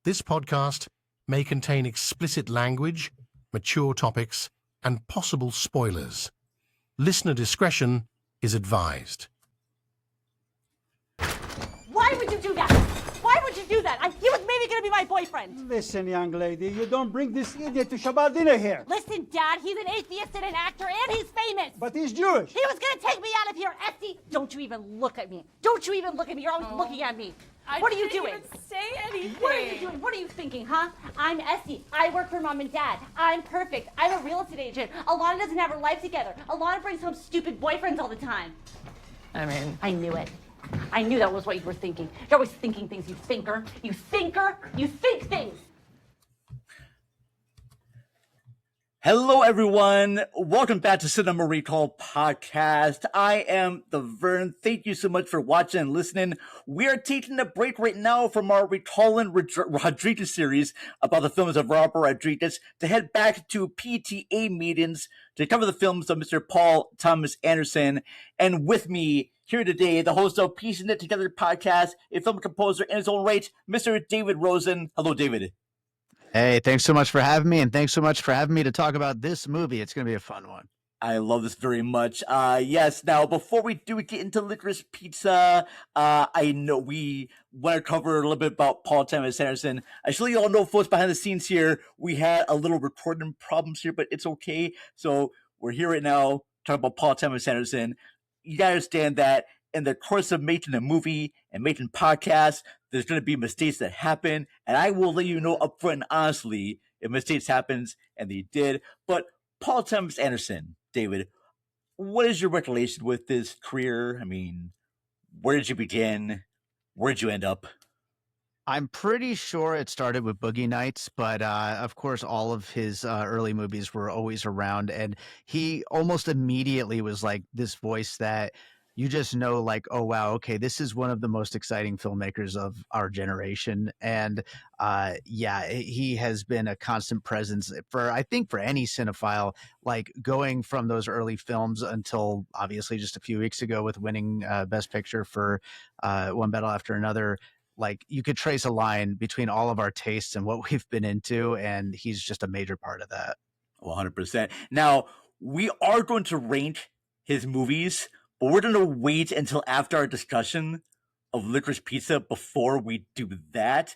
This podcast may contain explicit language, mature topics, and possible spoilers. Listener discretion is advised. Why would you do that? Why would you do that? He was maybe going to be my boyfriend. Listen, young lady, you don't bring this idiot to Shabbat dinner here. Listen, Dad, he's an atheist and an actor, and he's famous. But he's Jewish. He was going to take me out of here. Esty, don't you even look at me. Don't you even look at me. You're always looking at me. What are you doing? I didn't even say anything. What are you doing? What are you thinking, huh? I'm Esty. I work for Mom and Dad. I'm perfect. I'm a real estate agent. Alana doesn't have her life together. Alana brings home stupid boyfriends all the time. I knew it. I knew that was what you were thinking. You're always thinking things, you thinker. You thinker. You think things. Hello, everyone. Welcome back to Cinema Recall Podcast. I am the Vern. Thank you so much for watching and listening. We are taking a break right now from our Recalling Rodriguez series about the films of Robert Rodriguez to head back to PTA meetings to cover the films of Mr. Paul Thomas Anderson. And with me here today, the host of Piecing It Together podcast, a film composer in his own right, Mr. David Rosen. Hello, David. Hey, thanks so much for having me, and thanks so much for having me to talk about this movie. It's going to be a fun one. I love this very much. Yes, now, before we do get into Licorice Pizza, I know we want to cover a little bit about Paul Thomas Anderson. I should let you all know, folks, behind the scenes here, we had a little recording problems here, but it's okay. So we're here right now talking about Paul Thomas Anderson. You gotta understand that in the course of making a movie and making podcasts, there's going to be mistakes that happen, and I will let you know upfront and honestly if mistakes happens, and they did. But Paul Thomas Anderson, David, what is your recollection with this career? I mean, where did you begin? Where did you end up? I'm pretty sure it started with Boogie Nights, but of course, all of his early movies were always around, and he almost immediately was like this voice that you just know, like, oh, wow, okay, this is one of the most exciting filmmakers of our generation. And yeah, he has been a constant presence for, I think, for any cinephile, like going from those early films until obviously just a few weeks ago with winning Best Picture for One Battle After Another. Like, you could trace a line between all of our tastes and what we've been into, and he's just a major part of that. 100%. Now, we are going to rank his movies, but we're going to wait until after our discussion of Licorice Pizza before we do that.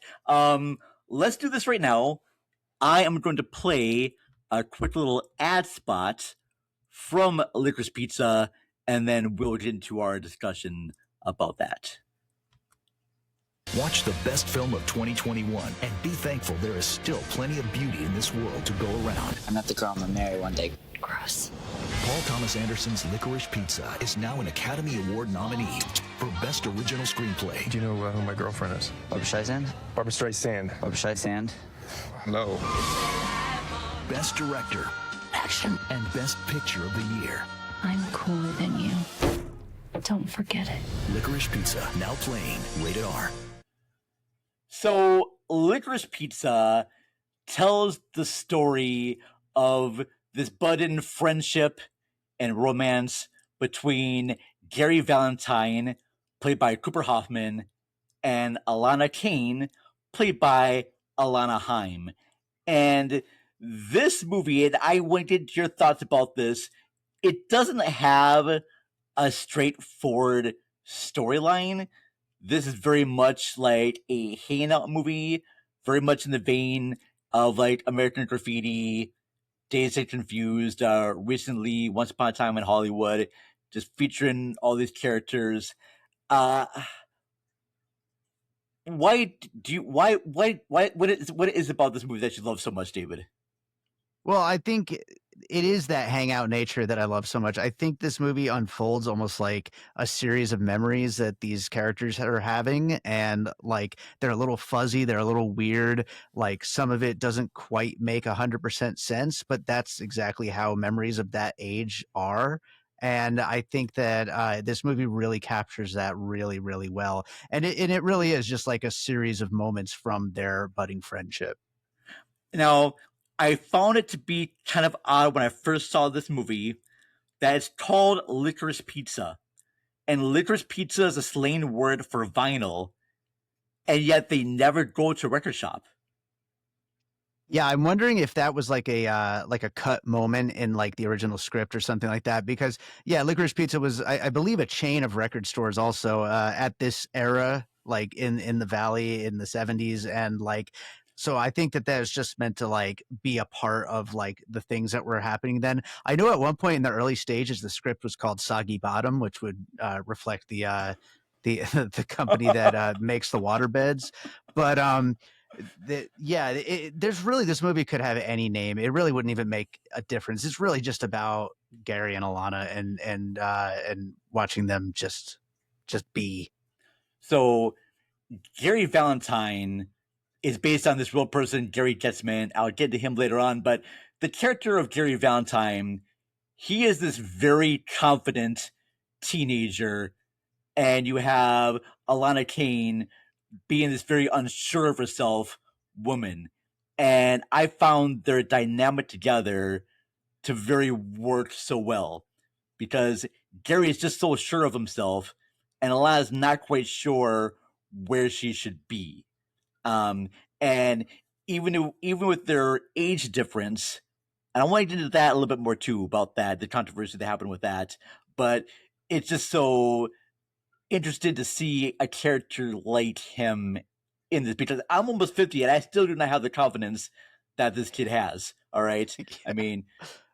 Let's do this right now. I am going to play a quick little ad spot from Licorice Pizza, and then we'll get into our discussion about that. Watch the best film of 2021 and be thankful there is still plenty of beauty in this world to go around. I met the girl I'm gonna marry one day. Gross. Paul Thomas Anderson's Licorice Pizza is now an Academy Award nominee for Best Original Screenplay. Do you know who my girlfriend is? Barbara Streisand? Barbara Streisand. Barbara Streisand? Hello. Best Director. Action. And Best Picture of the Year. I'm cooler than you. Don't forget it. Licorice Pizza, now playing, rated R. So, Licorice Pizza tells the story of this budding friendship and romance between Gary Valentine, played by Cooper Hoffman, and Alana Kane, played by Alana Haim. And this movie, and I went into your thoughts about this, it doesn't have a straightforward storyline. This is very much like a hangout movie, very much in the vein of like American Graffiti, Dazed and Confused, recently Once Upon a Time in Hollywood, just featuring all these characters. What is it about this movie that you love so much, David? Well, I think it is that hangout nature that I love so much. I think this movie unfolds almost like a series of memories that these characters are having, and like they're a little fuzzy, they're a little weird. Like some of it doesn't quite make 100% sense, but that's exactly how memories of that age are. And I think that this movie really captures that really, really well. And it really is just like a series of moments from their budding friendship. Now, I found it to be kind of odd when I first saw this movie that it's called Licorice Pizza. And Licorice Pizza is a slang word for vinyl. And yet they never go to a record shop. Yeah, I'm wondering if that was like a cut moment in like the original script or something like that. Because yeah, Licorice Pizza was, I believe, a chain of record stores also at this era, like in the Valley in the '70s, and like so I think that that was just meant to like be a part of like the things that were happening then. I know at one point in the early stages, the script was called Soggy Bottom, which would reflect the the company that makes the waterbeds, but there's really, this movie could have any name. It really wouldn't even make a difference. It's really just about Gary and Alana and watching them just be. So Gary Valentine is based on this real person, Gary Getzman. I'll get to him later on, but the character of Gary Valentine, he is this very confident teenager, and you have Alana Kane being this very unsure of herself woman. And I found their dynamic together to very work so well, because Gary is just so sure of himself, and Alana's not quite sure where she should be. And even with their age difference, and I want to get into that a little bit more too, about that, the controversy that happened with that, but it's just so interested to see a character like him in this, because I'm almost 50 and I still do not have the confidence that this kid has. All right. I mean,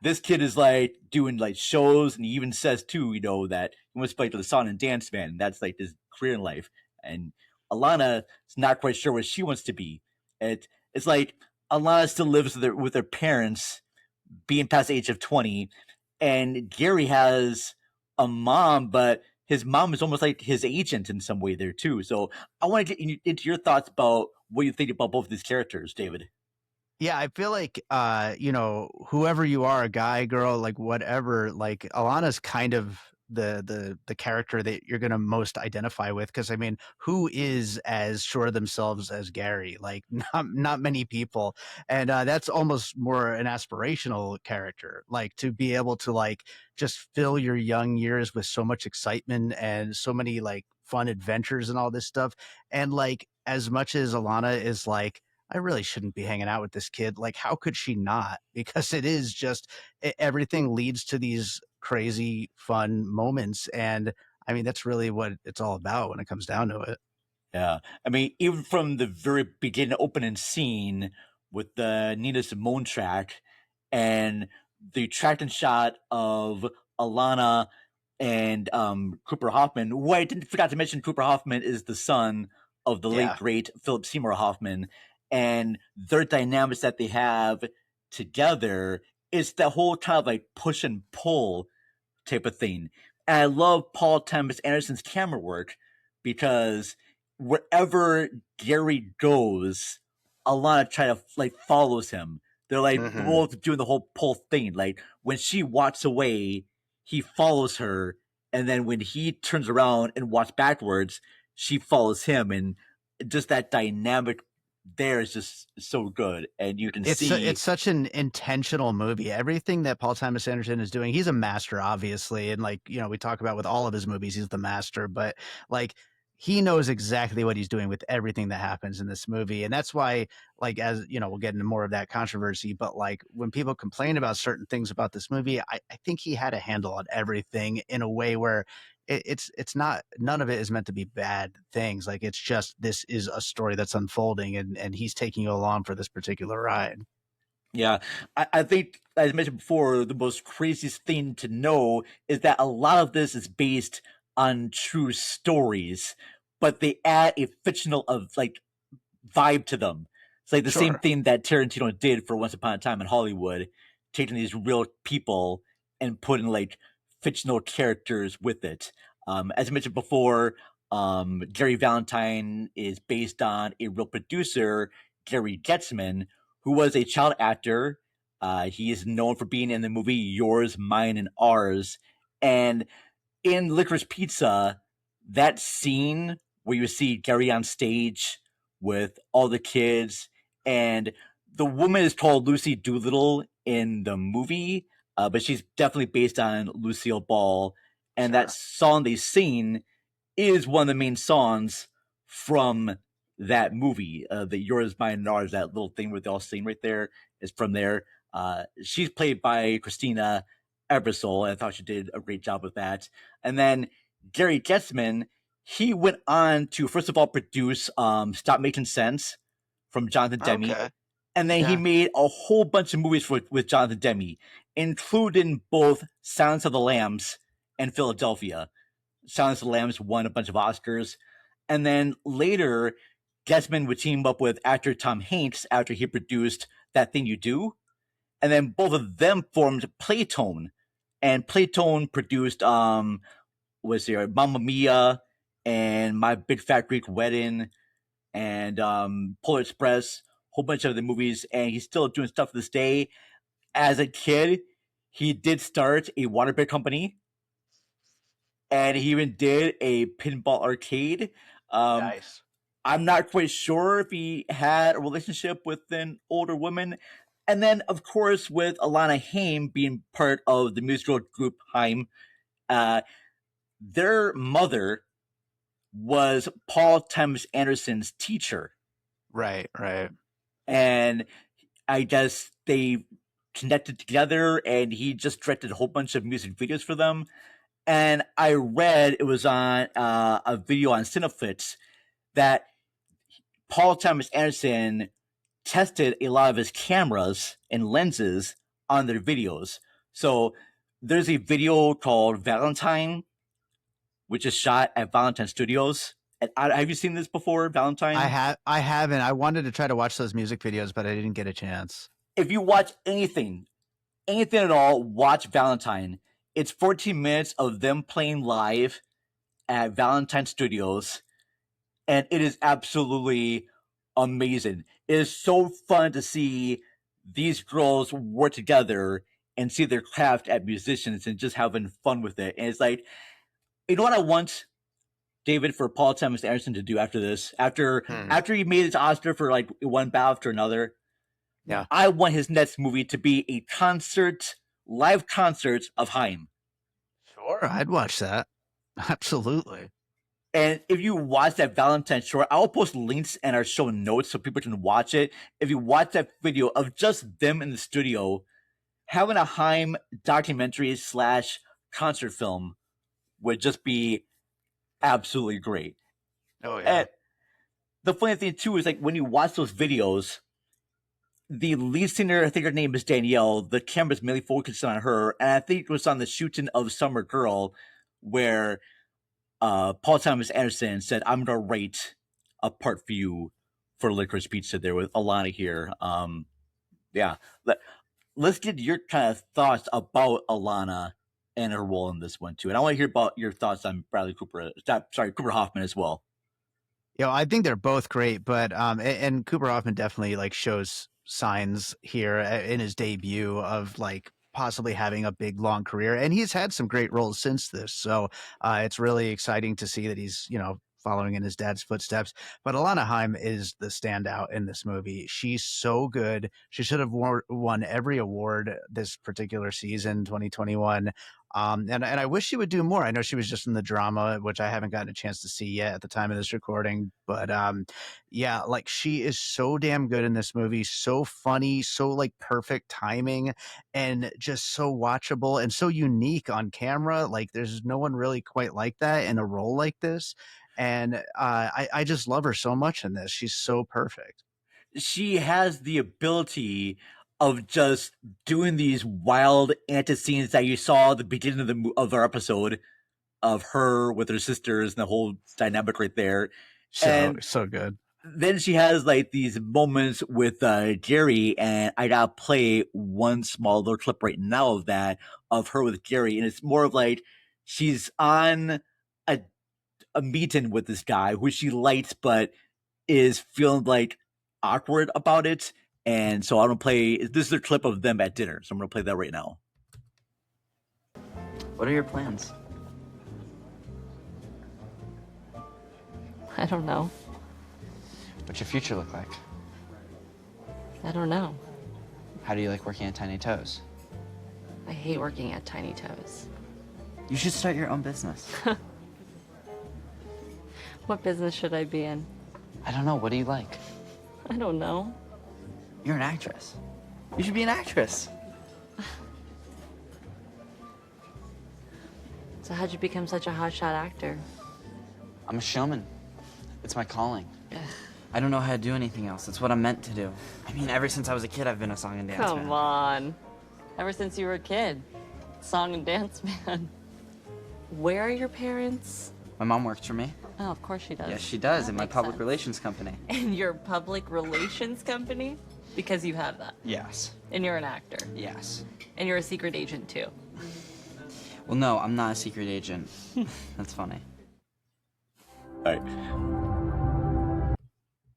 this kid is like doing like shows, and he even says too, that he wants to play to the song and dance band. That's like his career in life. And Alana is not quite sure what she wants to be. It's like Alana still lives with her parents, being past the age of 20, and Gary has a mom, but his mom is almost like his agent in some way there too. So I want to get into your thoughts about what you think about both of these characters, David. Yeah, I feel like whoever you are, a guy, girl, like whatever, like Alana's kind of the character that you're gonna most identify with, because I mean, who is as sure of themselves as Gary? Like not many people, and that's almost more an aspirational character, like to be able to like just fill your young years with so much excitement and so many like fun adventures and all this stuff, and like as much as Alana is like, I really shouldn't be hanging out with this kid. Like, how could she not? Because it is just everything leads to these crazy fun moments, and I mean that's really what it's all about when it comes down to it. Yeah, I mean, even from the very beginning opening scene with the Nina Simone track and the tracking shot of Alana and Cooper Hoffman, who I didn't forgot to mention, Cooper Hoffman is the son of the late great Philip Seymour Hoffman, and their dynamics that they have together is the whole kind of like push and pull type of thing. And I love Paul Thomas Anderson's camera work, because wherever Gary goes, Alana try to like follows him. They're like both doing the whole pull thing. Like when she walks away, he follows her, and then when he turns around and walks backwards, she follows him, and just that dynamic there is just so good. And you can see it's such an intentional movie. Everything that Paul Thomas Anderson is doing, he's a master, obviously, and like we talk about with all of his movies, he's the master. But like he knows exactly what he's doing with everything that happens in this movie, and that's why, like, as we'll get into more of that controversy. But like when people complain about certain things about this movie, I think he had a handle on everything in a way where it's not, none of it is meant to be bad things. Like it's just, this is a story that's unfolding, and he's taking you along for this particular ride. Yeah, I think, as I mentioned before, the most craziest thing to know is that a lot of this is based on true stories, but they add a fictional vibe to them. It's like the same thing that Tarantino did for Once Upon a Time in Hollywood, taking these real people and putting like fictional characters with it. As I mentioned before, Gary Valentine is based on a real producer, Gary Getzman, who was a child actor. He is known for being in the movie Yours, Mine, and Ours. And in Licorice Pizza, that scene where you see Gary on stage with all the kids, and the woman is called Lucy Doolittle in the movie, but she's definitely based on Lucille Ball. And that song they sing is one of the main songs from that movie, the Yours, Mine, and Ours, that little thing where they all sing right there is from there. She's played by Christina Ebersole, and I thought she did a great job with that. And then Gary Getzman, he went on to, first of all, produce Stop Making Sense from Jonathan Demme. Okay. And then he made a whole bunch of movies with Jonathan Demme, including both Silence of the Lambs and Philadelphia. Silence of the Lambs won a bunch of Oscars. And then later, Getzman would team up with actor Tom Hanks after he produced That Thing You Do. And then both of them formed Playtone. And Playtone produced Mamma Mia and My Big Fat Greek Wedding and Polar Express, a whole bunch of other movies. And he's still doing stuff to this day. As a kid, he did start a waterbed company. And he even did a pinball arcade. Nice. I'm not quite sure if he had a relationship with an older woman. And then, of course, with Alana Haim being part of the musical group Haim, their mother was Paul Thomas Anderson's teacher. Right. And I guess they connected together, and he just directed a whole bunch of music videos for them. And I read, it was on a video on Cineflix, that Paul Thomas Anderson tested a lot of his cameras and lenses on their videos. So there's a video called Valentine, which is shot at Valentine Studios. And have you seen this before, Valentine? I haven't. I wanted to try to watch those music videos, but I didn't get a chance. If you watch anything at all, watch Valentine. It's 14 minutes of them playing live at Valentine Studios, and it is absolutely amazing. It is so fun to see these girls work together and see their craft as musicians and just having fun with it. And it's like, you know what I want, David, for Paul Thomas Anderson to do after this? After he made his Oscar for like one battle after another, I want his next movie to be a live concert of Haim. Sure, I'd watch that. Absolutely. And if you watch that Valentine short, I'll post links in our show notes so people can watch it. If you watch that video of just them in the studio, having a Haim documentary / concert film would just be absolutely great. Oh, yeah. And the funny thing, too, is like when you watch those videos, the lead singer, I think her name is Danielle, the camera's mainly focused on her. And I think it was on the shooting of Summer Girl where Paul Thomas Anderson said, I'm going to write a part for you for Licorice Pizza there with Alana here. Let's get your kind of thoughts about Alana and her role in this one, too. And I want to hear about your thoughts on Cooper Hoffman as well. I think they're both great, but and Cooper Hoffman definitely like shows signs here in his debut of like possibly having a big long career, and he's had some great roles since this, so it's really exciting to see that he's following in his dad's footsteps. But Alana Haim is the standout in this movie. She's so good. She should have won every award this particular season, 2021. And I wish she would do more. I know she was just in the drama, which I haven't gotten a chance to see yet at the time of this recording. But like she is so damn good in this movie. So funny, so like perfect timing, and just so watchable and so unique on camera. Like there's no one really quite like that in a role like this. And I just love her so much in this. She's so perfect. She has the ability of just doing these wild anti-scenes that you saw at the beginning of our episode of her with her sisters and the whole dynamic right there. So good. Then she has like these moments with Gary, and I gotta play one small little clip right now of that, of her with Gary. And it's more of like she's on a meeting with this guy who she likes, but is feeling like awkward about it. And so I'm going to play, this is a clip of them at dinner. So I'm going to play that right now. What are your plans? I don't know. What's your future look like? I don't know. How do you like working at Tiny Toes? I hate working at Tiny Toes. You should start your own business. What business should I be in? I don't know. What do you like? I don't know. You're an actress. You should be an actress. So how'd you become such a hotshot actor? I'm a showman. It's my calling. I don't know how to do anything else. It's what I'm meant to do. I mean, ever since I was a kid, I've been a song and dance man. Come on. Ever since you were a kid. Song and dance man. Where are your parents? My mom works for me. Oh, of course she does. Yes, she does, That in my makes public sense. relations company. In your public relations company? Because you have that. Yes. And you're an actor. Yes. And you're a secret agent, too. Well, no, I'm not a secret agent. That's funny. All right.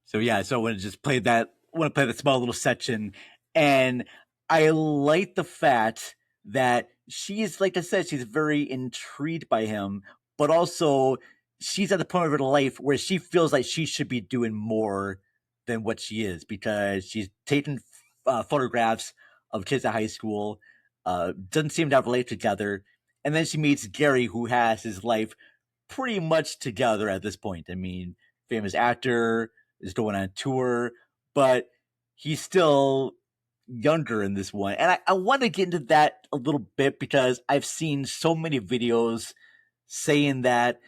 So yeah, so I want to just play that. I want to play that small little section, and I like the fact that she's, like I said, she's very intrigued by him, but also she's at the point of her life where she feels like she should be doing more than what she is, because she's taking photographs of kids at high school, doesn't seem to have a life together, and then she meets Gary, who has his life pretty much together at this point. I mean, famous actor, is going on tour, but he's still younger in this one. And I want to get into that a little bit because I've seen so many videos saying that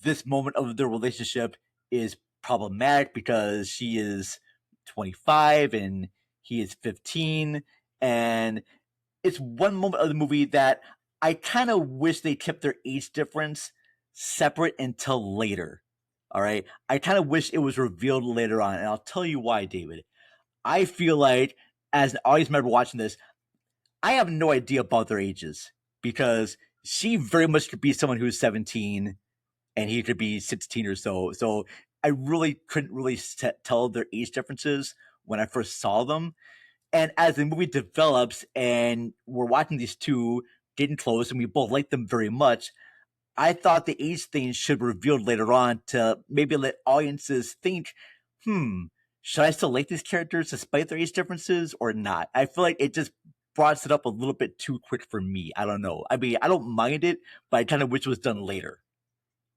this moment of their relationship is problematic because she is 25 and he is 15. And it's one moment of the movie that I kind of wish they kept their age difference separate until later. All right. I kind of wish it was revealed later on. And I'll tell you why, David. I feel like, as an audience member watching this, I have no idea about their ages, because she very much could be someone who's 17 and he could be 16 or so. So I really couldn't really tell their age differences when I first saw them. And as the movie develops and we're watching these two getting close and we both like them very much, I thought the age thing should be revealed later on to maybe let audiences think, should I still like these characters despite their age differences or not? I feel like it just brought it up a little bit too quick for me. I don't know. I mean, I don't mind it, but I kind of wish it was done later.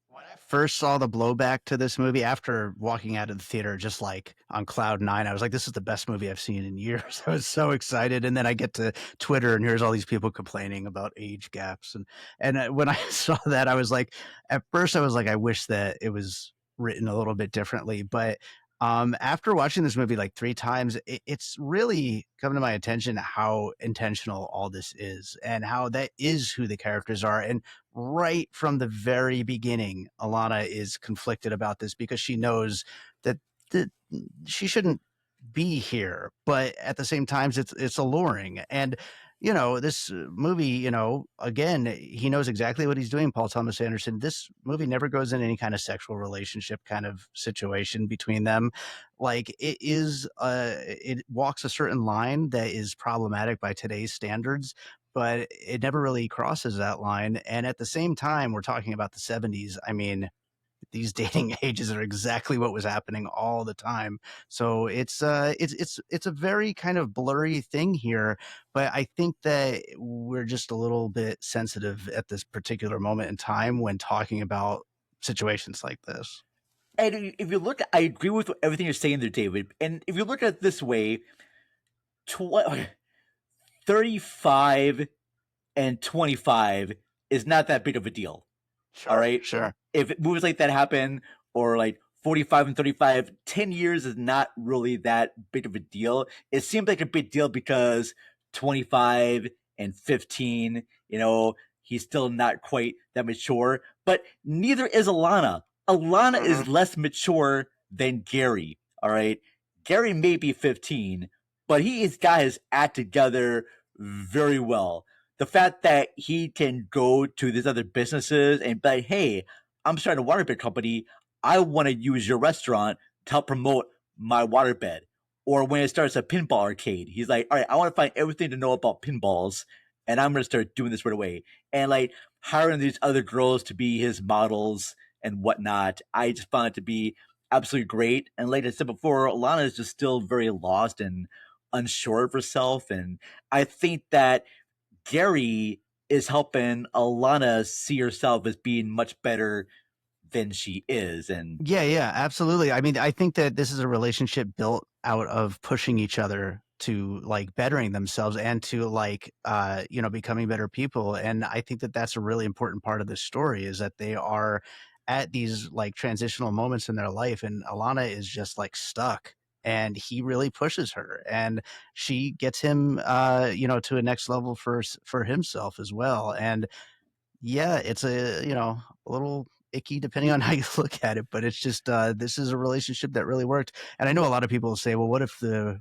When I first saw the blowback to this movie after walking out of the theater, just like on cloud nine, I was like, this is the best movie I've seen in years. I was so excited. And then I get to Twitter and here's all these people complaining about age gaps. And when I saw that, I was like, at first I was like, I wish that it was written a little bit differently. But after watching this movie like 3 times, it's really come to my attention how intentional all this is and how that is who the characters are. And right from the very beginning, Alana is conflicted about this because she knows that she shouldn't be here, but at the same time, it's alluring. And this movie, again, he knows exactly what he's doing, Paul Thomas Anderson. This movie never goes in any kind of sexual relationship kind of situation between them. Like, it walks a certain line that is problematic by today's standards, but it never really crosses that line. And at the same time, we're talking about the 70s. I mean, these dating ages are exactly what was happening all the time. So it's a very kind of blurry thing here, but I think that we're just a little bit sensitive at this particular moment in time when talking about situations like this. And if you look, I agree with everything you're saying there, David. And if you look at it this way, 35 and 25 is not that big of a deal. Sure, all right? Sure. If movies like that happen, or like 45 and 35, 10 years is not really that big of a deal. It seems like a big deal because 25 and 15, he's still not quite that mature. But neither is Alana. Alana is less mature than Gary, all right? Gary may be 15, but he's got his act together very well. The fact that he can go to these other businesses and be like, hey, I'm starting a waterbed company. I want to use your restaurant to help promote my waterbed. Or when it starts a pinball arcade, he's like, all right, I want to find everything to know about pinballs, and I'm going to start doing this right away. And like hiring these other girls to be his models and whatnot, I just found it to be absolutely great. And like I said before, Alana is just still very lost and unsure of herself. And I think that Gary is helping Alana see herself as being much better than she is. And Yeah, absolutely. I mean, I think that this is a relationship built out of pushing each other to like bettering themselves and to like becoming better people. And I think that that's a really important part of this story, is that they are at these like transitional moments in their life, and Alana is just like stuck, and he really pushes her, and she gets him to a next level for himself as well. And yeah, it's a little icky depending on how you look at it, but it's just this is a relationship that really worked. And I know a lot of people will say, well, what if the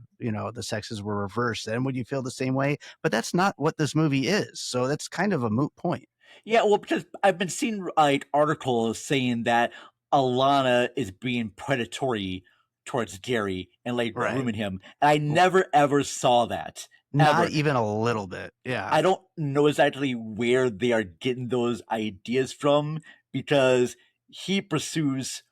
sexes were reversed? Then would you feel the same way? But that's not what this movie is. So that's kind of a moot point. yeah, well, because I've been seeing like articles saying that Alana is being predatory towards Gary and like Right. grooming him, and I never ever saw that. Not Ever. even a little bit. Yeah. I don't know exactly where they are getting those ideas from, because he pursues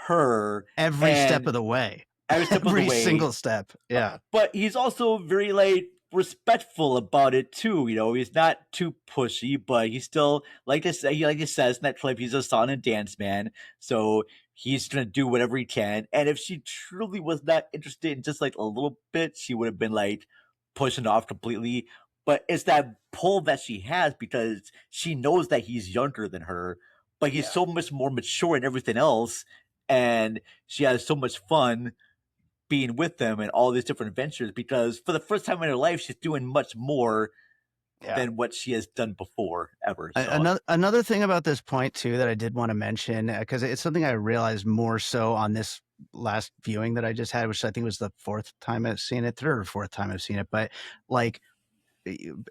her Every step and of the way. every step of the Every way. single step. Yeah. But he's also very like respectful about it too. He's not too pushy, but he's still like he says in that clip, he's a song and dance man. So he's gonna do whatever he can. And if she truly was not interested in just like a little bit, she would have been like pushing off completely. But it's that pull that she has, because she knows that he's younger than her, but he's so much more mature and everything else, and she has so much fun being with them and all these different adventures, because for the first time in her life, she's doing much more than what she has done before ever. So. Another thing about this point too that I did want to mention, because it's something I realized more so on this last viewing that I just had, which I think was the third or fourth time I've seen it, but like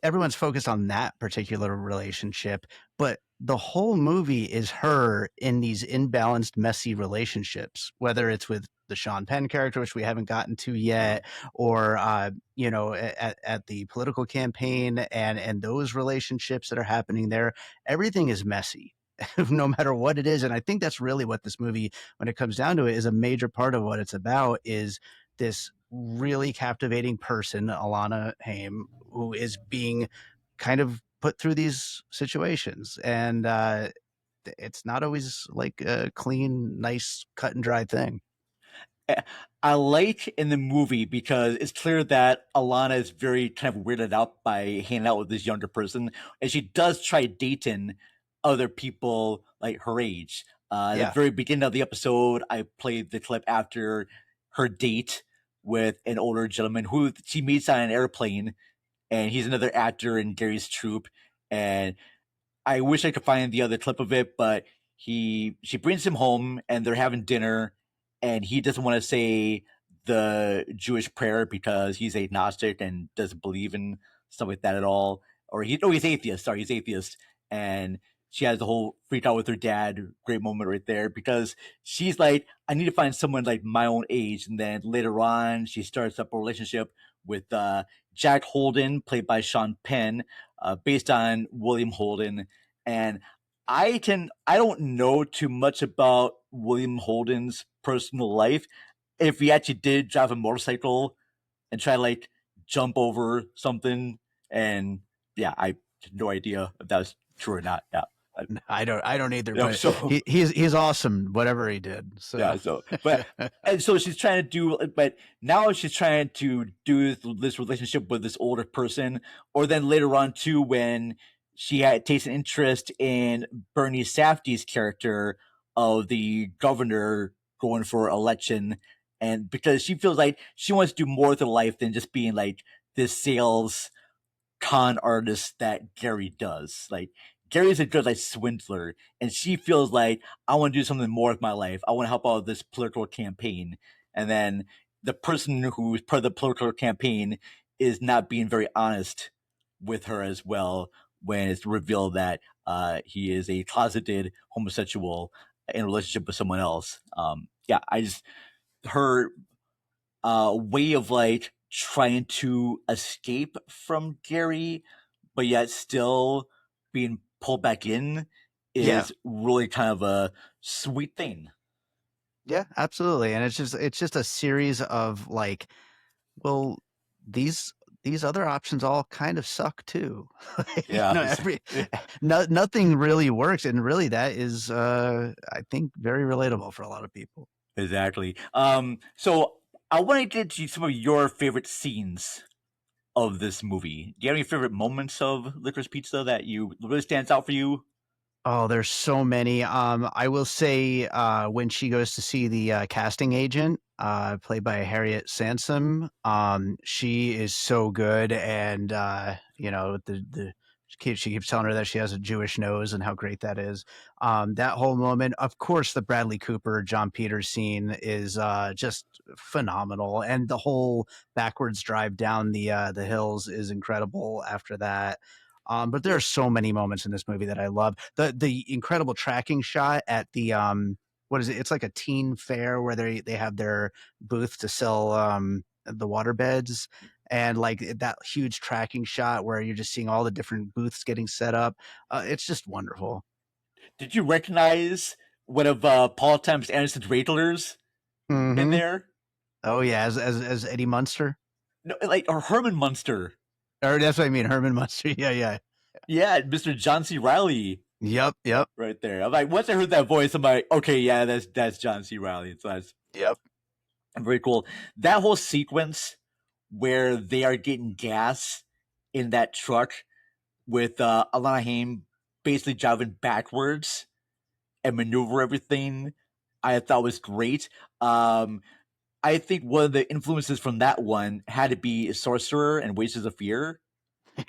everyone's focused on that particular relationship, but the whole movie is her in these imbalanced, messy relationships, whether it's with the Sean Penn character, which we haven't gotten to yet, or at the political campaign and those relationships that are happening there. Everything is messy, no matter what it is. And I think that's really what this movie, when it comes down to it, is a major part of what it's about, is this really captivating person, Alana Haim, who is being kind of put through these situations. And it's not always like a clean, nice, cut and dry thing. I like in the movie, because it's clear that Alana is very kind of weirded out by hanging out with this younger person, and she does try dating other people like her age. At the very beginning of the episode, I played the clip after her date with an older gentleman who she meets on an airplane, and he's another actor in Gary's troupe. And I wish I could find the other clip of it, but she brings him home and they're having dinner, and he doesn't want to say the Jewish prayer because he's agnostic and doesn't believe in stuff like that at all. Or he's atheist. Sorry, he's atheist. And she has the whole freak out with her dad. Great moment right there, because she's like, I need to find someone like my own age. And then later on, she starts up a relationship with Jack Holden, played by Sean Penn, based on William Holden. And I don't know too much about William Holden's personal life. If he actually did drive a motorcycle and try to like jump over something, and yeah, I have no idea if that was true or not. Yeah. I don't either. Yeah, but so- he's awesome, whatever he did. So. Yeah, so and so she's trying to do, but now she's trying to do this relationship with this older person, or then later on too, when she takes an interest in Bernie Safdie's character of the governor going for election, and because she feels like she wants to do more with her life than just being like this sales con artist that Gary does. Like, Gary's a good like swindler, and she feels like, I want to do something more with my life. I want to help out with this political campaign. And then the person who's part of the political campaign is not being very honest with her as well, when it's revealed that he is a closeted homosexual in a relationship with someone else. Her way of like trying to escape from Gary, but yet still being pulled back in is really kind of a sweet thing. Yeah, absolutely. And it's just a series of like, well, these these other options all kind of suck too. Yeah. Nothing really works, and really that is, I think, very relatable for a lot of people. Exactly. So I want to get to some of your favorite scenes of this movie. Do you have any favorite moments of Licorice Pizza that you really stands out for you? Oh, there's so many. I will say when she goes to see the casting agent, played by Harriet Sansom, she is so good, and she keeps telling her that she has a Jewish nose and how great that is. That whole moment, of course, the Bradley Cooper John Peters scene is just phenomenal, and the whole backwards drive down the hills is incredible after that. But there are so many moments in this movie that I love. The incredible tracking shot at the what is it? It's like a teen fair where they have their booth to sell the water beds, and like that huge tracking shot where you're just seeing all the different booths getting set up. It's just wonderful. Did you recognize one of Paul Thomas Anderson's Riddlers in there? Oh yeah, as Eddie Munster. No, like or Herman Munster. Or that's what I mean, Herman Munster. Yeah. Yeah, Mr. John C. Reilly. Yep. Right there. I'm like, once I heard that voice, I'm like, okay, yeah, that's John C. Reilly. So that's very cool. That whole sequence where they are getting gas in that truck with Alana Haim basically driving backwards and maneuver everything, I thought was great. I think one of the influences from that one had to be Sorcerer and Wages of Fear.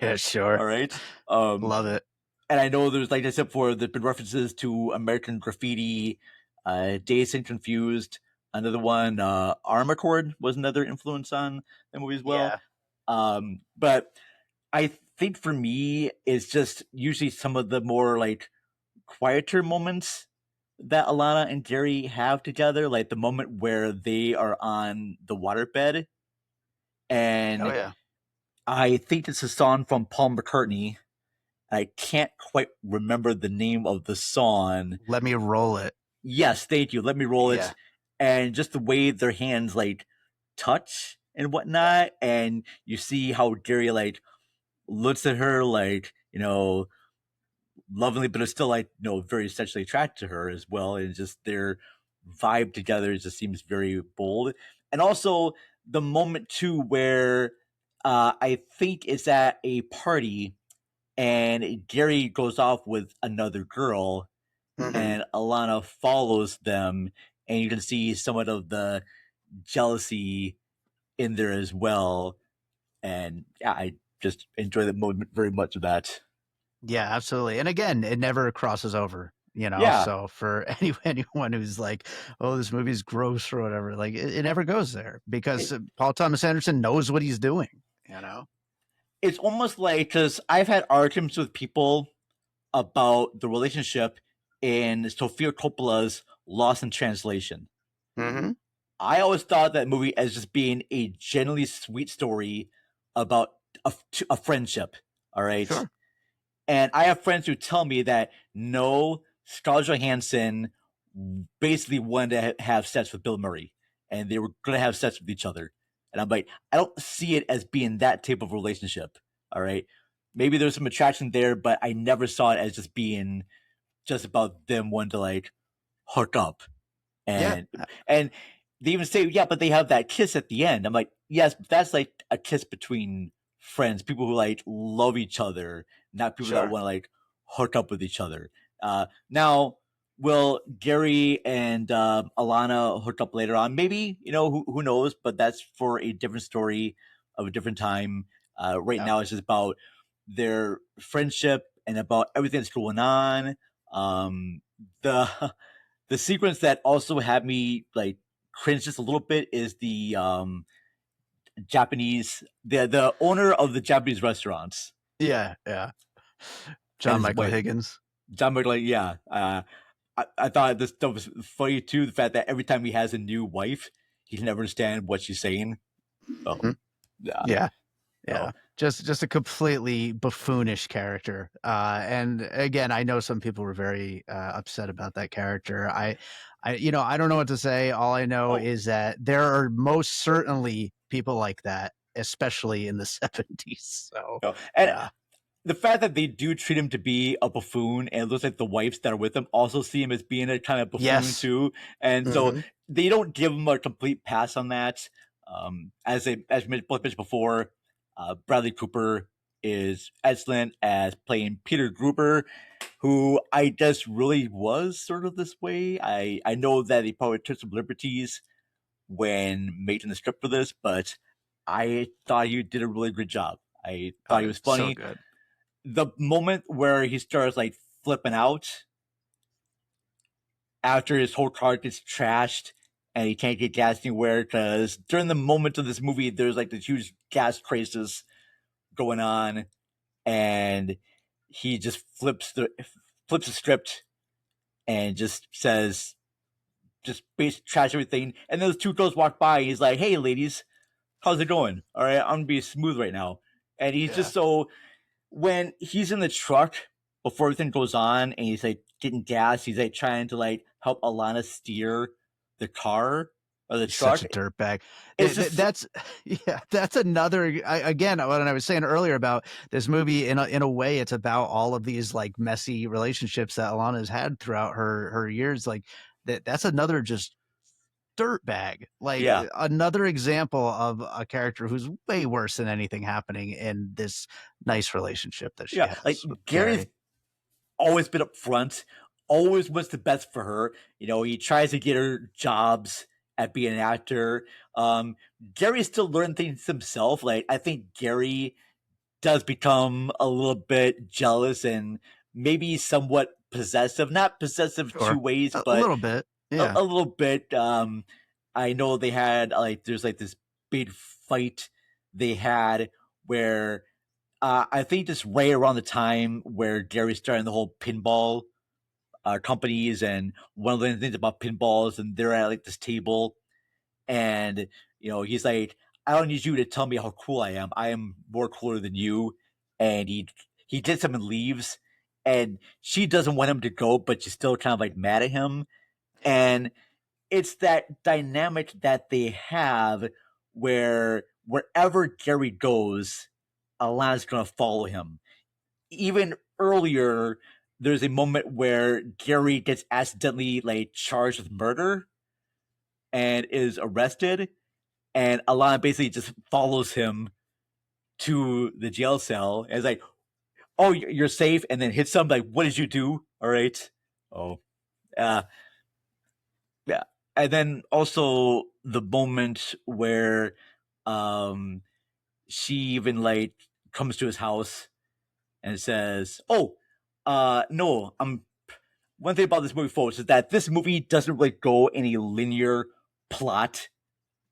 Yeah, sure. All right. Love it. And I know there's, like I said before, there's been references to American Graffiti, Dazed and Confused. Another one, Armacord was another influence on the movie as well. Yeah. But I think for me, it's just usually some of the more like quieter moments that Alana and Gary have together, like the moment where they are on the waterbed. And I think it's a song from Paul McCartney. I can't quite remember the name of the song. Let Me Roll It. Yes, thank you. Let Me Roll It. And just the way their hands like touch and whatnot. And you see how Gary like looks at her like, lovingly, but is still like, very sexually attracted to her as well. And just their vibe together just seems very bold. And also the moment too where I think it's at a party and Gary goes off with another girl and Alana follows them, and you can see somewhat of the jealousy in there as well. And I just enjoy the moment very much of that. Yeah, absolutely. And again, it never crosses over, so for anyone who's like, oh, this movie's gross or whatever, like it never goes there because Paul Thomas Anderson knows what he's doing, It's almost like, because I've had arguments with people about the relationship in Sofia Coppola's Lost in Translation. I always thought that movie as just being a genuinely sweet story about a friendship. All right. Sure. And I have friends who tell me that no, Scarlett Johansson basically wanted to have sex with Bill Murray, and they were going to have sex with each other. And I'm like, I don't see it as being that type of relationship. All right. Maybe there's some attraction there, but I never saw it as just being just about them wanting to like hook up. And they even say, but they have that kiss at the end. I'm like, yes, but that's like a kiss between friends, people who like love each other, not people that want to like hook up with each other. Now, will Gary and Alana hook up later on? Maybe, who knows, but that's for a different story of a different time. Right now, it's just about their friendship and about everything that's going on. The sequence that also had me like cringe just a little bit is the Japanese, the owner of the Japanese restaurants. John Michael Higgins. John Michael, I thought this stuff was funny too. The fact that every time he has a new wife, he can never understand what she's saying. Just a completely buffoonish character. And again, I know some people were very upset about that character. I don't know what to say. All I know is that there are most certainly people like that, especially in the 70s. So, And yeah. the fact that they do treat him to be a buffoon, and it looks like the wives that are with him also see him as being a kind of buffoon Yes. too, and so Mhm. they don't give him a complete pass on that. As we both mentioned before, Bradley Cooper is excellent as playing Peter Gruber, who I guess really was sort of this way. I know that he probably took some liberties when making the script for this, but I thought he did a really good job. I thought he was funny. So good. The moment where he starts like flipping out after his whole car gets trashed and he can't get gas anywhere, because during the moment of this movie there's like this huge gas crisis going on, and he just flips the script and just says, just trash everything, and those two girls walk by and he's like, "Hey ladies, how's it going? All right, I'm gonna be smooth right now." And he's just so, when he's in the truck before everything goes on and he's like getting gas, he's like trying to like help Alana steer the car or the He's truck. such a dirtbag. It's just That's another. Again, what I was saying earlier about this movie. In a way, it's about all of these like messy relationships that Alana's had throughout her years. Like that's another just dirtbag. Like another example of a character who's way worse than anything happening in this nice relationship that she has. like with Gary's Gary. always been up front, always wants the best for her. You know, he tries to get her jobs at being an actor. Gary's still learning things himself. Like, I think Gary does become a little bit jealous and maybe somewhat possessive. Not possessive two ways, but a little bit. Yeah. a little bit. I know they had like, there's like this big fight they had where I think just right around the time where Gary's starting the whole pinball companies, and one of the things about pinballs, and they're at like this table, and you know, he's like, "I don't need you to tell me how cool I am. I am more cooler than you." And he gets him and leaves, and she doesn't want him to go, but she's still kind of like mad at him. And it's that dynamic that they have where wherever Gary goes, Alana's going to follow him. Even earlier, there's a moment where Gary gets accidentally like charged with murder and is arrested, and Alana basically just follows him to the jail cell and is like, "Oh, you're safe," and then hits him like, "What did you do? All right." Oh, yeah. And then also the moment where she even like comes to his house and says, "Oh, no, one thing about this movie, folks, is that this movie doesn't really go any linear plot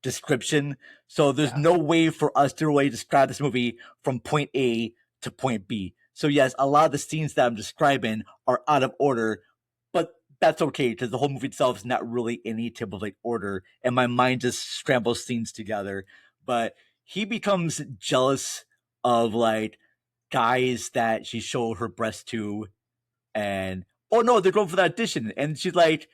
description. So there's no way for us to really describe this movie from point A to point B. So yes, a lot of the scenes that I'm describing are out of order, but that's okay because the whole movie itself is not really any type of like order, and my mind just scrambles scenes together. But he becomes jealous of like guys that she showed her breast to, and oh no, they're going for the audition, and she's like,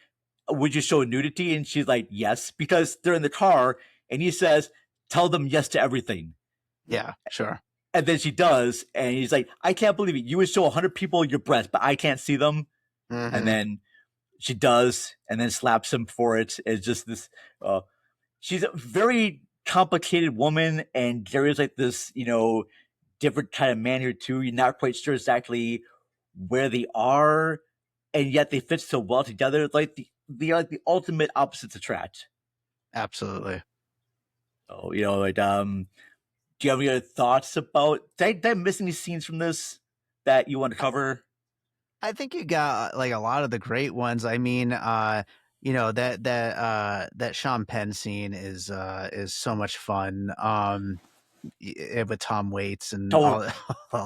"Would you show nudity?" And she's like, "Yes," because they're in the car, and he says, "Tell them yes to everything." Yeah, sure. And then she does, and he's like, "I can't believe it. You would show 100 people your breast, but I can't see them." Mm-hmm. And then she does, and then slaps him for it. It's just this. She's a very complicated woman, and Gary's like this, you know, different kind of man here too. You're not quite sure exactly where they are, and yet they fit so well together. Like they are like the ultimate opposites attract. Absolutely. Oh, you know, like do you have any other thoughts about? Did I miss any scenes from this that you want to cover? I think you got like a lot of the great ones. I mean, you know, that Sean Penn scene is so much fun. With Tom Waits and all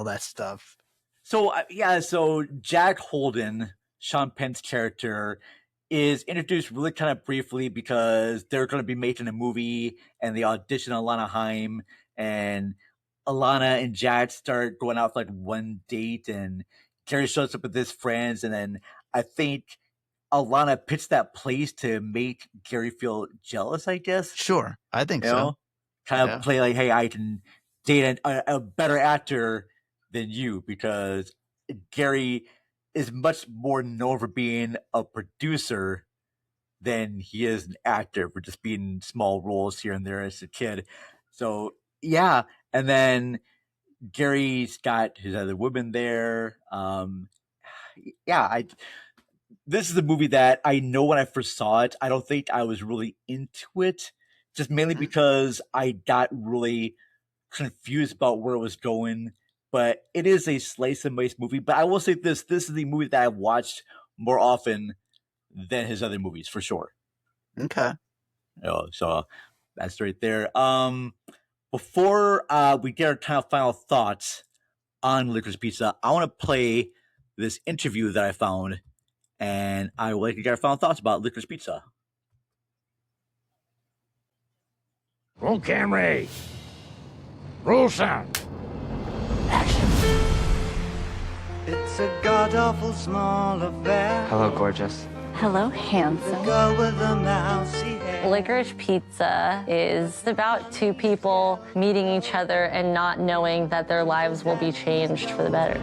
that stuff. So so Jack Holden, Sean Penn's character, is introduced really kind of briefly because they're going to be making a movie, and they audition Alana Haim, and Alana and Jack start going out for like one date, and Gary shows up with his friends, and then I think Alana pitched that place to make Gary feel jealous, I guess. Sure, I think so. kind of play like, hey, I can date a better actor than you, because Gary is much more known for being a producer than he is an actor, for just being small roles here and there as a kid. So yeah, and then Gary's got his other woman there. This is a movie that I know when I first saw it, I don't think I was really into it, just mainly because I got really confused about where it was going. But it is a slice and dice movie. But I will say this is the movie that I've watched more often than his other movies, for sure. Okay. So that's right there. Before we get our kind of final thoughts on Licorice Pizza, I want to play this interview that I found, and I would like to get our final thoughts about Licorice Pizza. Roll camera. Roll sound. It's a god-awful small affair. Hello, gorgeous. Hello, handsome. The girl with the mousy hair. Licorice Pizza is about two people meeting each other and not knowing that their lives will be changed for the better.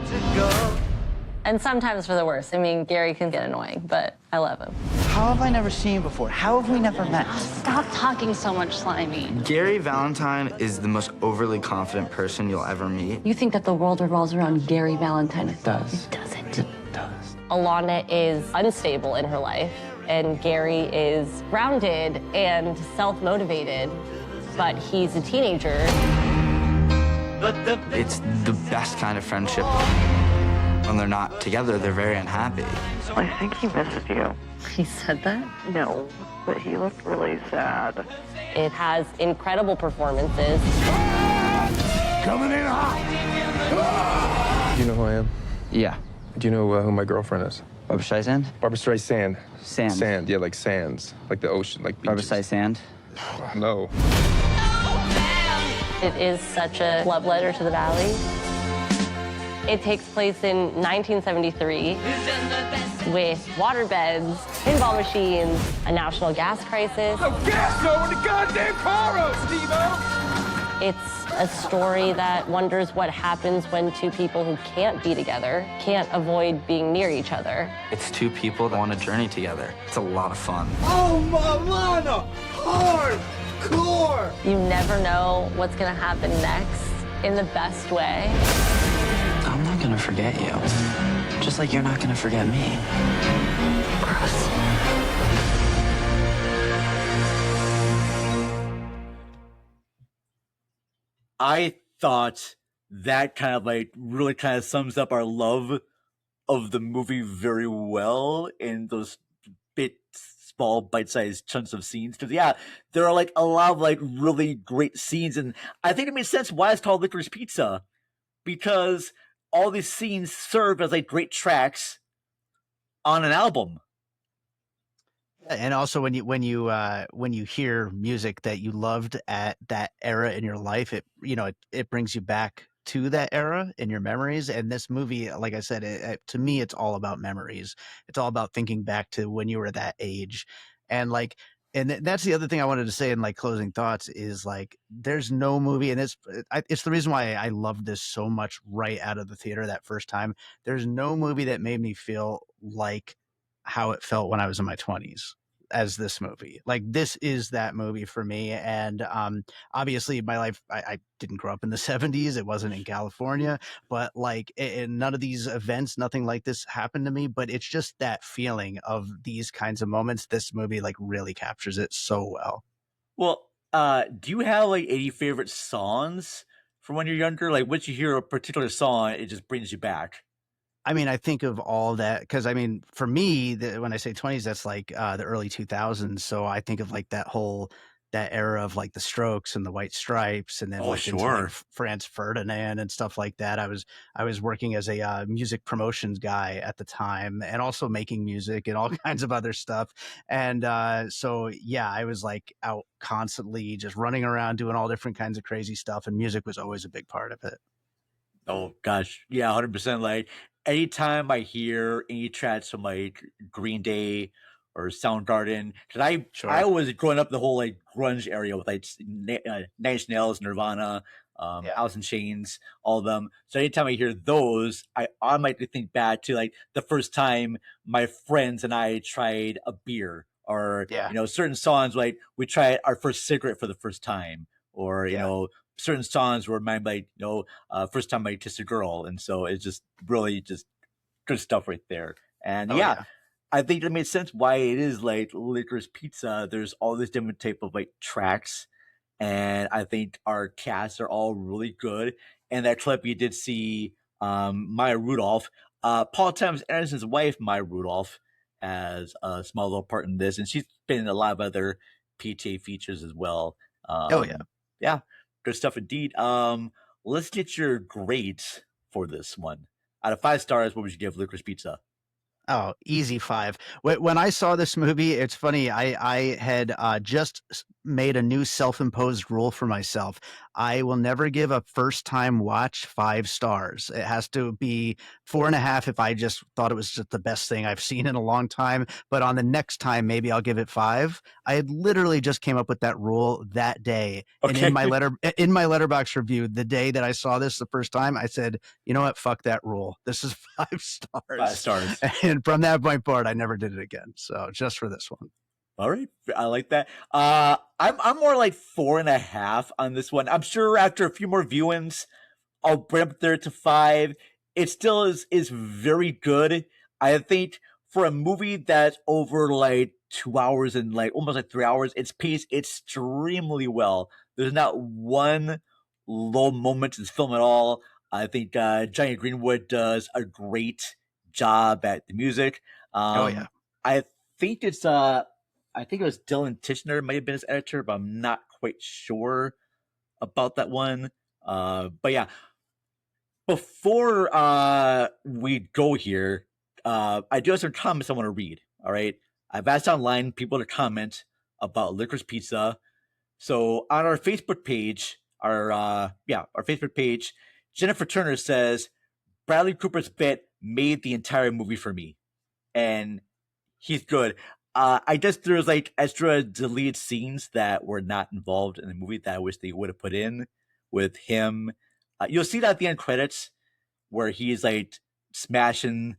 And sometimes for the worse. I mean, Gary can get annoying, but I love him. How have I never seen you before? How have we never met? Stop talking so much, Slimy. Gary Valentine is the most overly confident person you'll ever meet. You think that the world revolves around Gary Valentine. It does. It doesn't. It does. Alana is unstable in her life, and Gary is grounded and self-motivated, but he's a teenager. It's the best kind of friendship. When they're not together, they're very unhappy. I think he misses you. He said that? No, but he looked really sad. It has incredible performances. Coming in hot. Do you know who I am? Yeah. Do you know who my girlfriend is? Barbra Streisand? Barbra Streisand. Sand. Sand, yeah, like sands. Like the ocean, like Barbra beaches. Streisand? No. It is such a love letter to the Valley. It takes place in 1973 with waterbeds, pinball machines, a national gas crisis. No gas going to goddamn Caro, Steve-O! It's a story that wonders what happens when two people who can't be together can't avoid being near each other. It's two people that want to journey together. It's a lot of fun. Oh, Alana! Hardcore! You never know what's gonna happen next in the best way. I'm not gonna forget you. Just like you're not gonna forget me. Gross. I thought that kind of like really kind of sums up our love of the movie very well in those small bite-sized chunks of scenes. Because yeah, there are like a lot of like really great scenes, and I think it makes sense why it's called Licorice Pizza, because all these scenes serve as like great tracks on an album. And also when you hear music that you loved at that era in your life, it brings you back to that era in your memories. And this movie, like I said, to me, it's all about memories. It's all about thinking back to when you were that age. And that's the other thing I wanted to say in like closing thoughts is like, there's no movie, and it's the reason why I loved this so much right out of the theater that first time. There's no movie that made me feel like how it felt when I was in my 20s as this movie. Like, this is that movie for me. And obviously my life, I didn't grow up in the 70s. It wasn't in California, but like in none of these events, nothing like this happened to me. But it's just that feeling of these kinds of moments. This movie like really captures it so well. Well, do you have like any favorite songs from when you're younger? Like, once you hear a particular song, it just brings you back. I mean, I think of all that because I mean, for me, when I say 20s, that's like the early 2000s. So I think of like that era of like the Strokes and the White Stripes, and then into like Franz Ferdinand and stuff like that. I was working as a music promotions guy at the time, and also making music and all kinds of other stuff. And so yeah, I was like out constantly, just running around doing all different kinds of crazy stuff, and music was always a big part of it. Oh gosh, yeah, 100%. Like, anytime I hear any tracks from like Green Day or Soundgarden. Because I was growing up the whole like grunge area with like Nine Inch Nails, Nirvana, Alice in Chains, all of them. So anytime I hear those, I automatically think back to like the first time my friends and I tried a beer, or certain songs like we tried our first cigarette for the first time, or you know, certain songs were mine like first time I kissed a girl, and so it's just really just good stuff right there. And I think that made sense why it is like Licorice Pizza. There's all this different type of like tracks, and I think our casts are all really good. And that clip you did see Maya Rudolph, Paul Thomas Anderson's wife, Maya Rudolph, has a small little part in this, and she's been in a lot of other PTA features as well. Yeah, good stuff indeed. Let's get your grades for this one. Out of 5 stars, what would you give Licorice Pizza? Oh, easy 5. When I saw this movie, it's funny. I had just made a new self-imposed rule for myself. I will never give a first-time watch 5 stars. It has to be 4.5 if I just thought it was just the best thing I've seen in a long time. But on the next time, maybe I'll give it 5. I had literally just came up with that rule that day. And in my Letterboxd review, the day that I saw this the first time, I said, you know what? Fuck that rule. This is 5 stars. 5 stars. And from that point forward, I never did it again. So just for this one. All right, I like that. I'm more like 4.5 on this one. I'm sure after a few more viewings, I'll bring up there to 5. It still is very good. I think for a movie that's over like 2 hours and like almost like 3 hours, it's paced extremely well. There's not one low moment in this film at all. I think Johnny Greenwood does a great job at the music. I think it's I think it was Dylan Tishner might have been his editor, but I'm not quite sure about that one. But yeah, before we go here, I do have some comments I want to read. All right, I've asked online people to comment about Licorice Pizza. So on our Facebook page, our Facebook page, Jennifer Turner says Bradley Cooper's bit made the entire movie for me, and he's good. I guess there's like extra deleted scenes that were not involved in the movie that I wish they would have put in with him. You'll see that at the end credits where he's like smashing.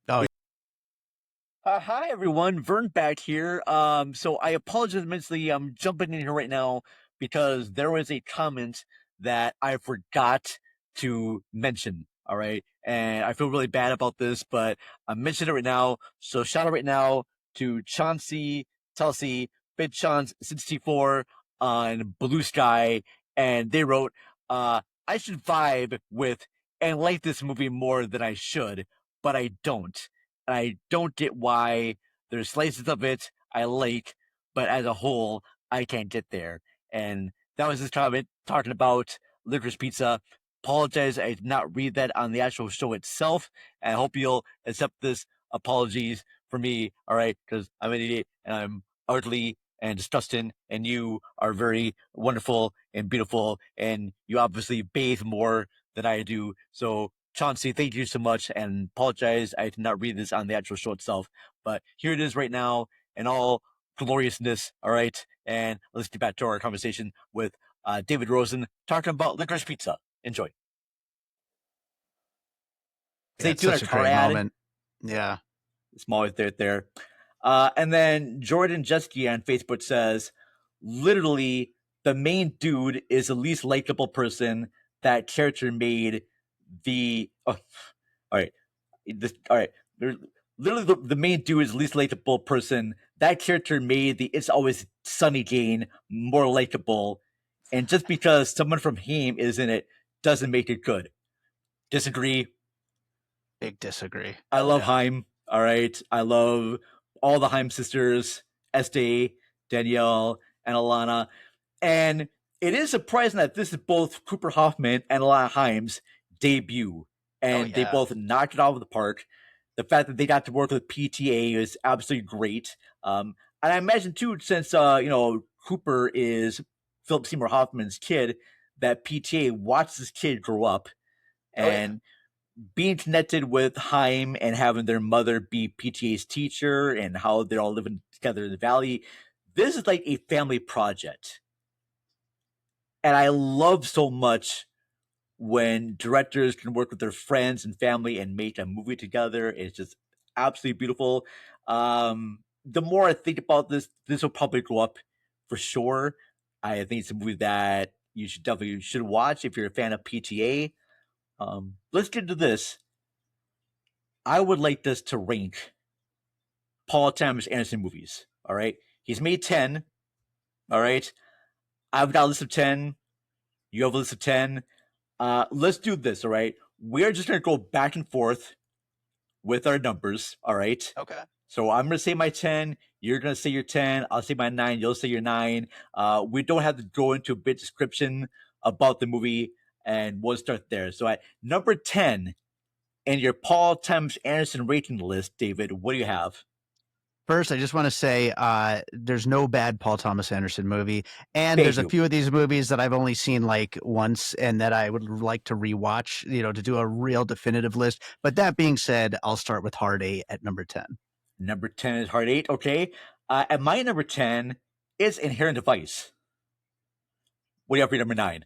Oh, hi everyone, Vern back here. So I apologize immensely. I'm jumping in here right now because there was a comment that I forgot to mention. All right, and I feel really bad about this, but I'm mentioning it right now. So shout out right now to Chauncey, Telsey, Big Chance 64 on Blue Sky, and they wrote, I should vibe with and like this movie more than I should, but I don't. And I don't get why there's slices of it I like, but as a whole, I can't get there. And that was his comment talking about Licorice Pizza. Apologize, I did not read that on the actual show itself, and I hope you'll accept this apologies for me, all right, because I'm an idiot and I'm ugly and disgusting, and you are very wonderful and beautiful, and you obviously bathe more than I do. So, Chauncey, thank you so much, and apologize, I did not read this on the actual show itself, but here it is right now in all gloriousness, all right, and let's get back to our conversation with David Rosen talking about Licorice Pizza. Enjoy. Yeah, it's such a great moment. Yeah. Small right there. And then Jordan Jesky on Facebook says, literally, the main dude is the least likable person that character made the. Oh, all right. Literally, the main dude is the least likable person. That character made the It's Always Sunny Jane more likable. And just because someone from Haim is in it doesn't make it good. Disagree. Big disagree. I love Haim. All right. I love all the Haim sisters, Estee, Danielle, and Alana. And it is surprising that this is both Cooper Hoffman and Alana Haim's debut. And they both knocked it out of the park. The fact that they got to work with PTA is absolutely great. And I imagine, too, since, Cooper is Philip Seymour Hoffman's kid, that PTA watched this kid grow up. And being connected with Haim and having their mother be PTA's teacher and how they're all living together in the valley. This is like a family project. And I love so much when directors can work with their friends and family and make a movie together. It's just absolutely beautiful. The more I think about this will probably go up for sure. I think it's a movie that you should watch if you're a fan of PTA. Let's get into this. I would like this to rank Paul Thomas Anderson movies. All right. He's made 10. All right. I've got a list of 10. You have a list of 10. Let's do this. All right. We're just going to go back and forth with our numbers. All right. Okay. So I'm going to say my 10. You're going to say your 10. I'll say my 9. You'll say your 9. We don't have to go into a bit description about the movie, and we'll start there. So at number 10 in your Paul Thomas Anderson rating list, David, what do you have? First, I just want to say there's no bad Paul Thomas Anderson movie. And Thank there's you. a few of these movies that I've only seen like once and that I would like to rewatch, to do a real definitive list. But that being said, I'll start with Hard 8 at number 10. Number 10 is Hard 8. Okay. At my number 10 is Inherent Vice. What do you have for your number 9?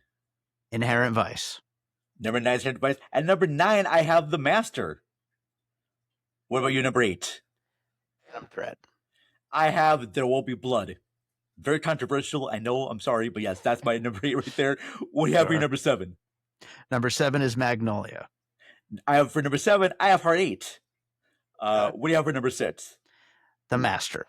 Inherent Vice. Number 9 is Inherent Vice. At number 9, I have The Master. What about you, number 8? Phantom Thread. I have There Will Be Blood. Very controversial. I know. I'm sorry. But yes, that's my number 8 right there. What do you have for your number 7? Number 7 is Magnolia. I have for number 7, I have Hard 8. What do you have for number 6? The Master.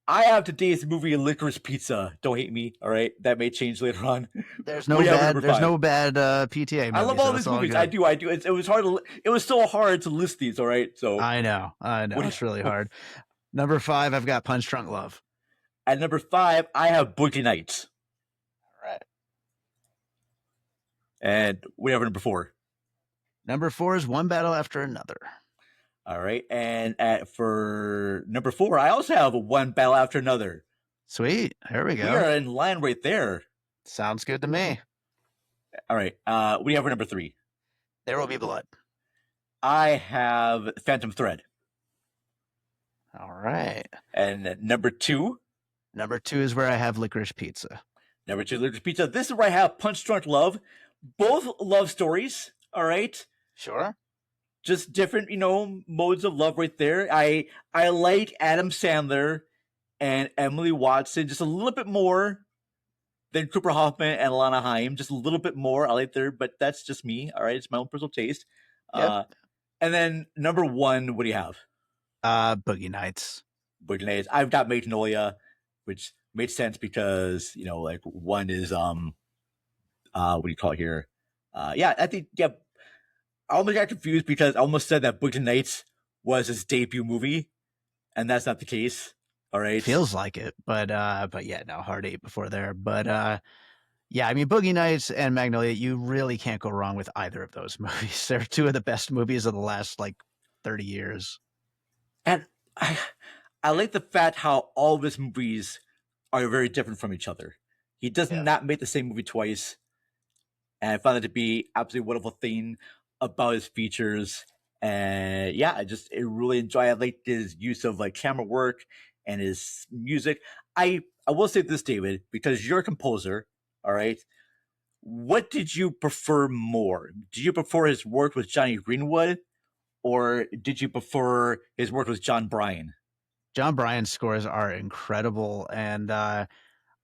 I have today's movie Licorice Pizza. Don't hate me, all right? That may change later on. There's no bad PTA movies. I love all these movies. I do. It was hard it was so hard to list these, all right? So I know. It's really hard. Number 5, I've got Punch Drunk Love. At number 5, I have Boogie Nights. All right. And we have number 4. Number 4 is One Battle After Another. All right. And for number 4, I also have One Battle After Another. Sweet. There we go. We are in line right there. Sounds good to me. All right. We have for number 3. There Will Be Blood. I have Phantom Thread. All right. And number 2? Number 2 is where I have Licorice Pizza. Number 2, Licorice Pizza. This is where I have Punch Drunk Love. Both love stories. All right. Sure. Just different, modes of love right there. I like Adam Sandler and Emily Watson just a little bit more than Cooper Hoffman and Alana Haim. Just a little bit more. I like there, but that's just me. All right. It's my own personal taste. Yep. And then number 1, what do you have? Boogie Nights. Boogie Nights. I've got Magnolia, which made sense because, like 1 is, what do you call it here? I think, I almost got confused because I almost said that Boogie Nights was his debut movie, and that's not the case. All right, feels like it, but yeah, no, Hard 8 before there, but yeah, I mean, Boogie Nights and Magnolia, you really can't go wrong with either of those movies. They're 2 of the best movies of the last 30 years. And I like the fact how all of his movies are very different from each other. He does not make the same movie twice, and I found it to be absolutely wonderful thing about his features. And I really enjoy it. I like his use of camera work and his music. I will say this, David, because you're a composer, all right? What did you prefer more? Did you prefer his work with Johnny Greenwood, or did you prefer his work with John Bryan? John Bryan's scores are incredible, and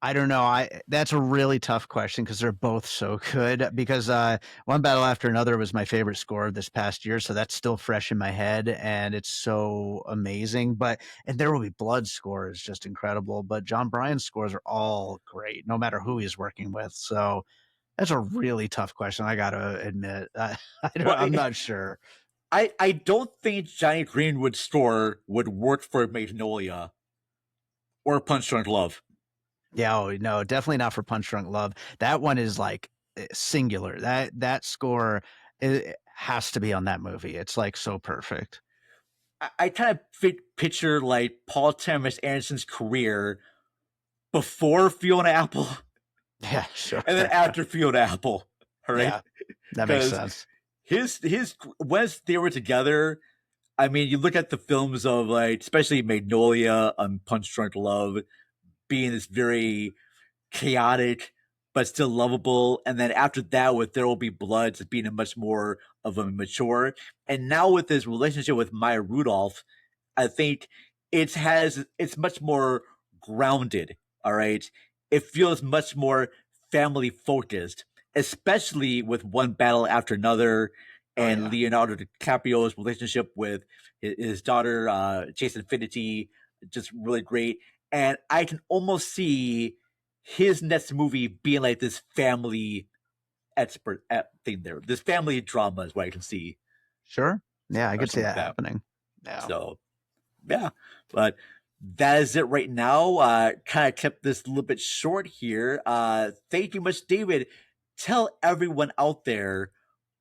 I don't know. That's a really tough question because they're both so good. Because One Battle After Another was my favorite score of this past year, so that's still fresh in my head, and it's so amazing. And There Will Be Blood score is just incredible. But John Bryan's scores are all great, no matter who he's working with. So that's a really tough question. I gotta admit, I'm not sure. I don't think Johnny Greenwood's score would work for Magnolia or Punch Drunk Love. Yeah, no, definitely not for Punch Drunk Love. That one is singular. That score has to be on that movie. It's so perfect. I kind of picture Paul Thomas Anderson's career before Fiona Apple. Yeah, sure. And then after Fiona Apple. All right. Yeah, that makes sense. his once they were together, I mean, you look at the films of like, especially Magnolia and Punch Drunk Love, being this very chaotic but still lovable, and then after that with There Will Be Blood, just being a much more of a mature, and now with his relationship with Maya Rudolph, I think it's much more grounded. All right, it feels much more family focused, especially with One Battle After Another, and Leonardo DiCaprio's relationship with his daughter, Jason Finity, just really great. And I can almost see his next movie being like this family expert thing there. This family drama is what I can see. Sure. Yeah, I Or could see something that like happening. Yeah. So, yeah. But that is it right now. Kind of kept this a little bit short here. Thank you much, David. Tell everyone out there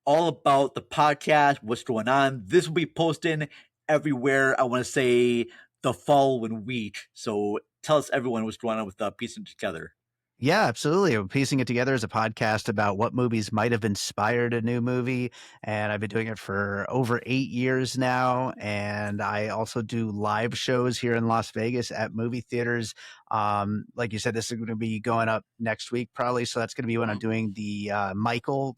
all about the podcast, what's going on. This will be posted everywhere, I want to say, the following week. So tell us, everyone, what's going on with Piecing It Together. Yeah, absolutely. Piecing It Together is a podcast about what movies might have inspired a new movie. And I've been doing it for over 8 years now. And I also do live shows here in Las Vegas at movie theaters. Like you said, this is going to be going up next week, probably. So that's going to be when I'm doing the Michael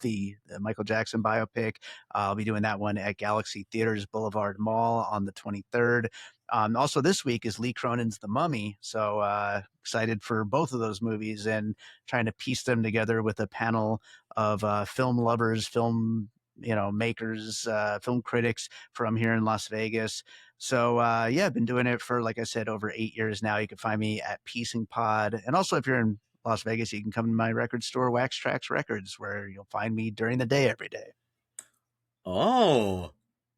Jackson biopic. I'll be doing that one at Galaxy Theaters Boulevard Mall on the 23rd. Also, this week is Lee Cronin's The Mummy. So excited for both of those movies and trying to piece them together with a panel of film lovers, film makers, film critics from here in Las Vegas. So yeah, I've been doing it for, like I said, over 8 years now. You can find me at Piecing Pod. And also, if you're in Las Vegas, you can come to my record store, Wax Trax Records, where you'll find me during the day every day. Oh,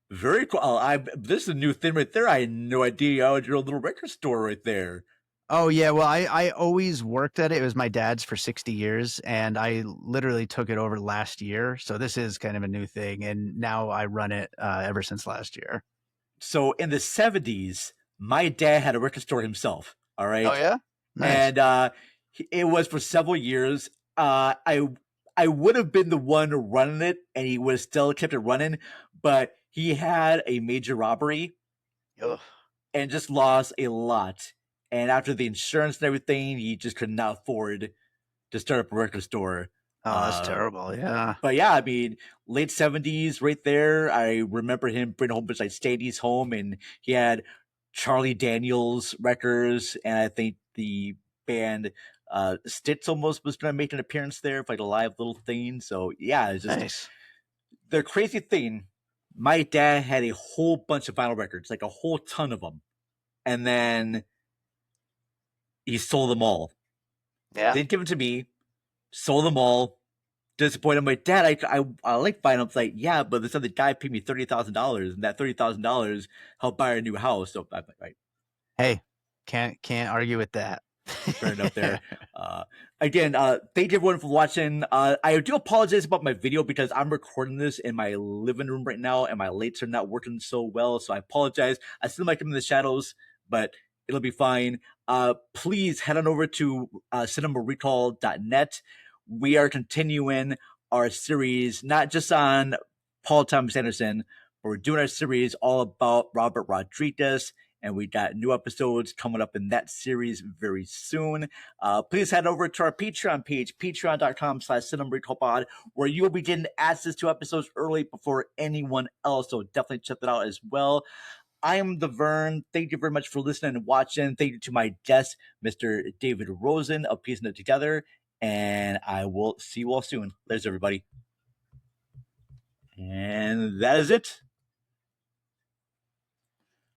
very cool. This is a new thing right there. I had no idea you had your own little record store right there. Oh, yeah. Well, I always worked at it. It was my dad's for 60 years, and I literally took it over last year. So this is kind of a new thing, and now I run it ever since last year. So in the 70s, my dad had a record store himself. All right. Oh, yeah? Nice. And it was for several years. I would have been the one running it, and he would have still kept it running, but he had a major robbery. Ugh. And just lost a lot. And after the insurance and everything, he just could not afford to start up a record store. Oh, that's terrible. Yeah. But yeah, I mean, late 70s right there. I remember him bringing a whole bunch of like Stadies home, and he had Charlie Daniels records. And I think the band Stitz almost was going to make an appearance there for like a live little thing. So yeah, it's just nice. The crazy thing, my dad had a whole bunch of vinyl records, like a whole ton of them. And then he sold them all. Yeah. Didn't give them to me. Sold them all. Disappointed. I'm like, Dad, I like vinyl. It's like, yeah, but this other guy paid me $30,000, and that $30,000 helped buy a new house. So I'm like, right. Hey, can't argue with that. Fair enough there. Again, thank you everyone for watching. I do apologize about my video because I'm recording this in my living room right now, and my lights are not working so well. So I apologize. I still might come in the shadows, but it'll be fine. Please head on over to cinemarecall.net. We are continuing our series, not just on Paul Thomas Anderson, but we're doing our series all about Robert Rodriguez, and we got new episodes coming up in that series very soon. Please head over to our Patreon page, patreon.com/cinemarecallpod, where you will be getting access to episodes early before anyone else. So definitely check that out as well. I am the Vern. Thank you very much for listening and watching. Thank you to my guest, Mr. David Rosen of Piecing It Together. And I will see you all soon. There's everybody. And that is it.